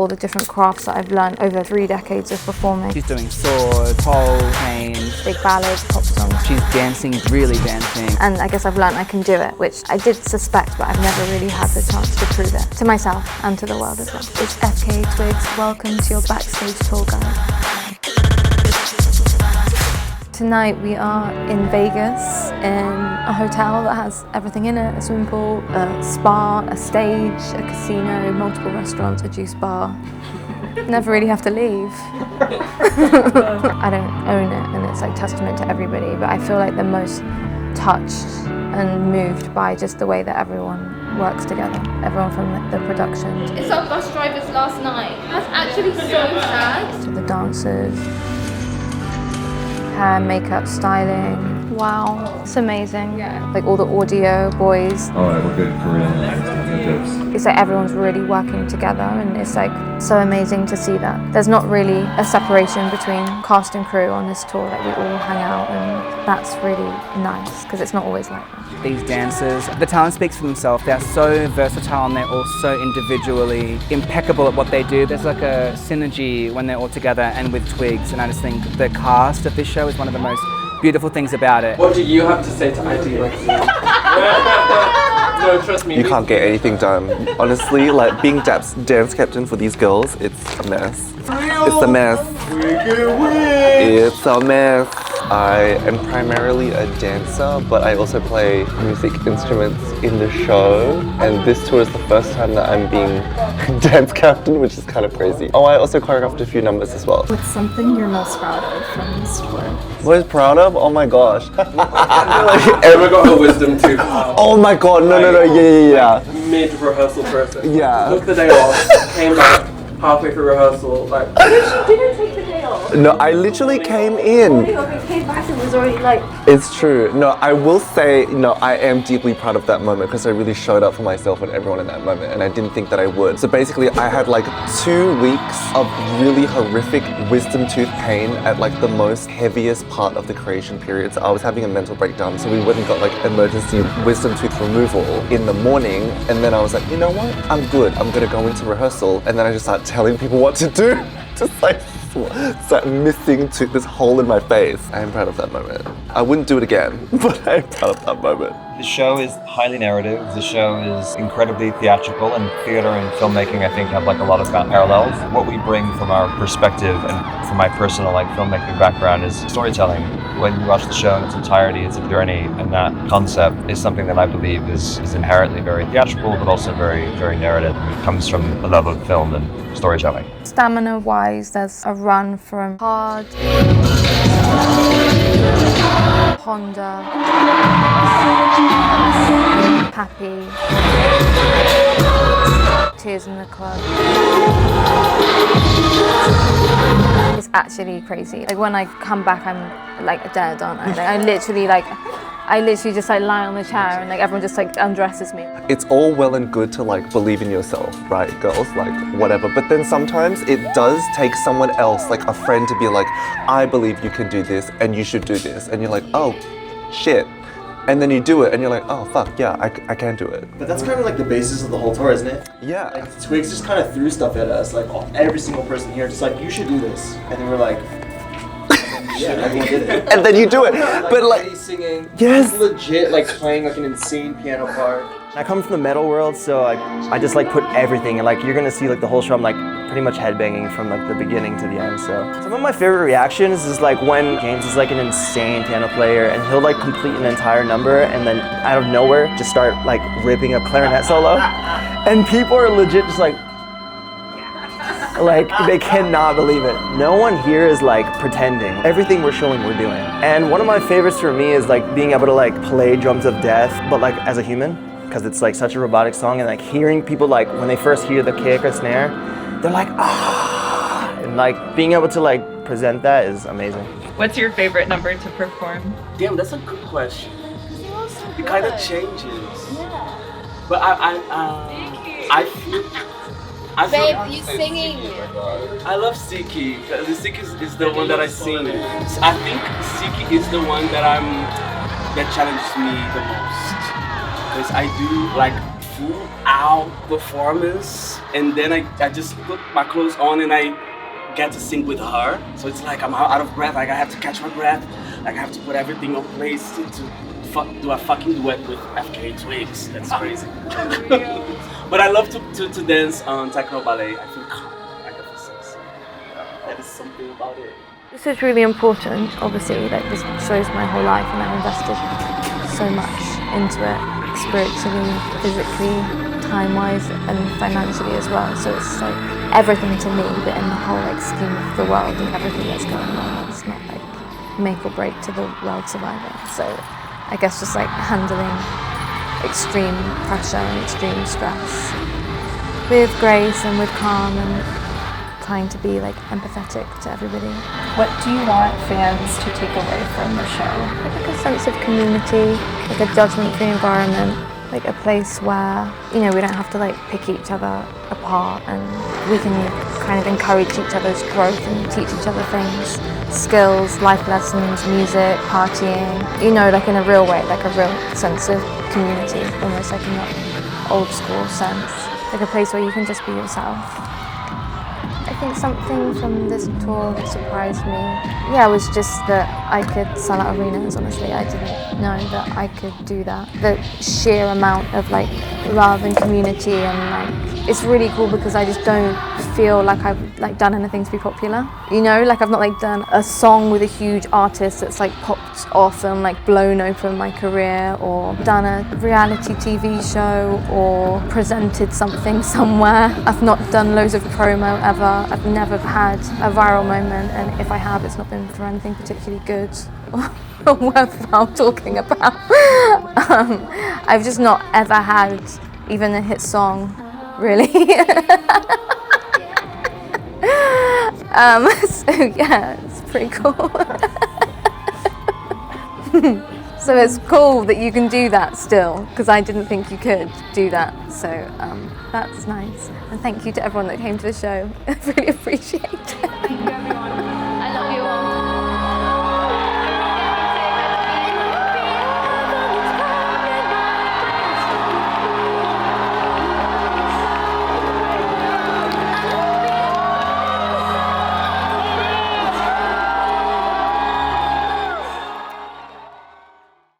all the different crafts that I've learned over 3 decades of performing. She's doing sword, pole, chain, Big ballads, pop songs. she's dancing, really dancing. And I guess I've learned I can do it, which I did suspect, but I've never really had the chance to prove it to myself and to the world as well. It's FKA Twigs. Welcome to your backstage tour guide. Tonight we are in Vegas in a hotel that has everything in it: a swimming pool, a spa, a stage, a casino, multiple restaurants, a juice bar. Never really have to leave. I don't own it, and it's like testament to everybody, but I feel like the most touched and moved by just the way that everyone works together. Everyone from the production. It's our bus drivers last night. That's actually so sad. To the dancers. Hair, makeup, styling. Wow, it's amazing. Yeah. Like all the audio boys. Alright, we're good. Korean. It's like everyone's really working together, and it's like so amazing to see that. There's not really a separation between cast and crew on this tour. Like we all hang out, and that's really nice because it's not always like that. These dancers, the talent speaks for themselves. They're so versatile and they're all so individually impeccable at what they do. There's like a synergy when they're all together and with Twigs, and I just think the cast of this show is one of the most beautiful things about it. What do you have to say to ID like No, trust me. You can't get anything done. Honestly, like being dance captain for these girls, it's a mess. It's a mess. It's a mess. I am primarily a dancer, but I also play music instruments in the show. And this tour is the first time that I'm being dance captain, which is kind of crazy. Oh, I also choreographed a few numbers as well. What's something you're most proud of from this tour? What is proud of? Oh my gosh. Ever got a wisdom tooth? Oh my god, no, yeah. Mid rehearsal process. Yeah. Took the day off, came back halfway through rehearsal, like. She didn't take the day off. No, I literally came in. Came back and was already like. It's true. No, I will say, no, I am deeply proud of that moment because I really showed up for myself and everyone in that moment, and I didn't think that I would. So basically, I had like 2 weeks of really horrific wisdom tooth pain at like the most heaviest part of the creation period. So I was having a mental breakdown, so we went and got like emergency wisdom tooth removal in the morning, and then I was like, you know what? I'm good. I'm gonna go into rehearsal, and then I just started telling people what to do. Just like start missing to this hole in my face. I am proud of that moment. I wouldn't do it again, but I'm proud of that moment. The show is highly narrative. The show is incredibly theatrical, and theater and filmmaking, I think, have like a lot of parallels. What we bring from our perspective and from my personal like filmmaking background is storytelling. When you watch the show in its entirety, it's a journey, and that concept is something that I believe is inherently very theatrical, but also very, very narrative. It comes from a love of film and storytelling. Stamina-wise, there's a run from hard, Honda, happy, tears in the club. It's actually crazy. Like when I come back, I'm like dead, aren't I? Like, I literally just like lie on the chair, and like everyone just like undresses me. It's all well and good to like believe in yourself, right, girls? Like whatever. But then sometimes it does take someone else, like a friend, to be like, I believe you can do this and you should do this. And you're like, oh, shit. And then you do it and you're like, oh, fuck, yeah, I can do it. But that's kind of like the basis of the whole tour, isn't it? Yeah. Like, Twigs just kind of threw stuff at us, like every single person here, just like, you should do this. And then we're like, yeah, everyone did it. And then you do it. But like, singing, yes, legit, like playing like an insane piano part. I come from the metal world, so like I just like put everything, and like you're gonna see like the whole show I'm like pretty much headbanging from like the beginning to the end. So some of my favorite reactions is like when James is like an insane piano player and he'll like complete an entire number and then out of nowhere just start like ripping a clarinet solo, and people are legit just like they cannot believe it. No one here is like pretending. Everything we're showing, we're doing. And one of my favorites for me is like being able to like play Drums of Death, but like as a human, because it's like such a robotic song, and like hearing people like when they first hear the kick or snare, they're like, ah, and like being able to like present that is amazing. What's your favorite number to perform? Damn, that's a good question. It kind of changes. Yeah. But Babe, you singing? I love Siki. Siki is the one that I sing. I think Siki is the one that challenges me the most, because I do like full out performance, and then I just put my clothes on and I get to sing with her. So it's like I'm out of breath, like I have to catch my breath, like I have to put everything in place to do a fucking duet with FKA Twigs. That's crazy. But I love to dance on techno ballet. I feel calm, I feel sexy. That is something about it. This is really important, obviously, like this shows my whole life and I've invested so much into it, spiritually, physically, time-wise and financially as well. So it's like everything to me, but in the whole like scheme of the world and everything that's going on, it's not like make or break to the world surviving. So I guess just like handling extreme pressure and extreme stress with grace and with calm and trying to be like empathetic to everybody. What do you want fans to take away from the show? Like a sense of community, like a judgment-free environment, like a place where, you know, we don't have to like pick each other apart and we can kind of encourage each other's growth and teach each other things, skills, life lessons, music, partying, you know, like in a real way, like a real sense of community, almost like in that old school sense, like a place where you can just be yourself. I think something from this tour that surprised me, was just that I could sell out arenas, honestly. I didn't know that I could do that. The sheer amount of like love and community and like, it's really cool because I just don't feel like I've like done anything to be popular. You know, like I've not like done a song with a huge artist that's like popped off and like blown open my career, or done a reality TV show or presented something somewhere. I've not done loads of promo ever. I've never had a viral moment, and if I have, it's not been for anything particularly good or worthwhile talking about. I've just not ever had even a hit song, really. So yeah, it's pretty cool. So it's cool that you can do that still, because I didn't think you could do that. So that's nice. And thank you to everyone that came to the show. I really appreciate it.